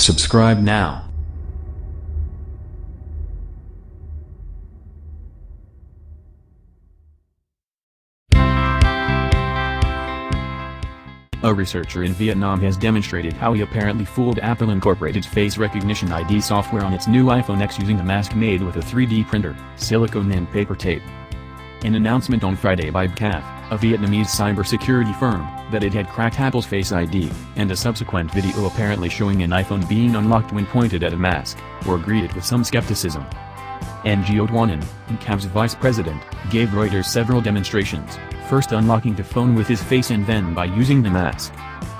Subscribe now. A researcher in Vietnam has demonstrated how he apparently fooled Apple Incorporated's face recognition ID software on its new iPhone X using a mask made with a 3D printer, silicone and paper tape. An announcement on Friday by Bkav, a Vietnamese cybersecurity firm, that it had cracked Apple's Face ID, and a subsequent video apparently showing an iPhone being unlocked when pointed at a mask, were greeted with some skepticism. Ngo Duanan, Bkav's vice president, gave Reuters several demonstrations, first unlocking the phone with his face and then by using the mask.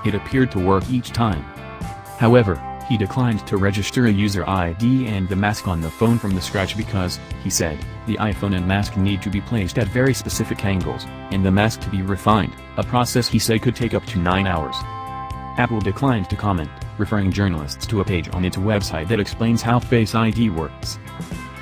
It appeared to work each time. However, he declined to register a user ID and the mask on the phone from the scratch because, he said, the iPhone and mask need to be placed at very specific angles, and the mask to be refined, a process he said could take up to 9 hours. Apple declined to comment, referring journalists to a page on its website that explains how Face ID works.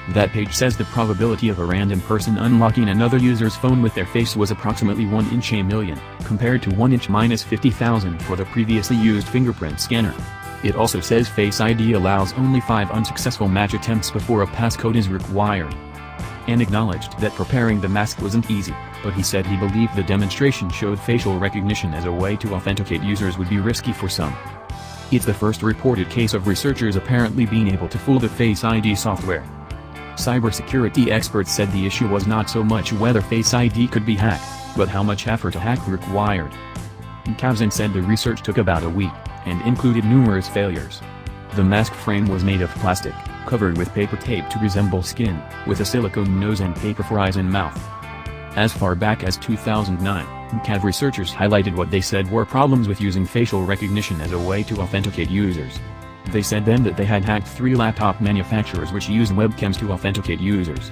That page says the probability of a random person unlocking another user's phone with their face was approximately 1 in a million, compared to 1 in minus 50,000 for the previously used fingerprint scanner. It also says Face ID allows only 5 unsuccessful match attempts before a passcode is required. And acknowledged that preparing the mask wasn't easy, but he said he believed the demonstration showed facial recognition as a way to authenticate users would be risky for some. It's the first reported case of researchers apparently being able to fool the Face ID software. Cybersecurity experts said the issue was not so much whether Face ID could be hacked, but how much effort a hack required. Bkav said the research took about a week, and included numerous failures. The mask frame was made of plastic, covered with paper tape to resemble skin, with a silicone nose and paper for eyes and mouth. As far back as 2009, Bkav researchers highlighted what they said were problems with using facial recognition as a way to authenticate users. They said then that they had hacked 3 laptop manufacturers which used webcams to authenticate users.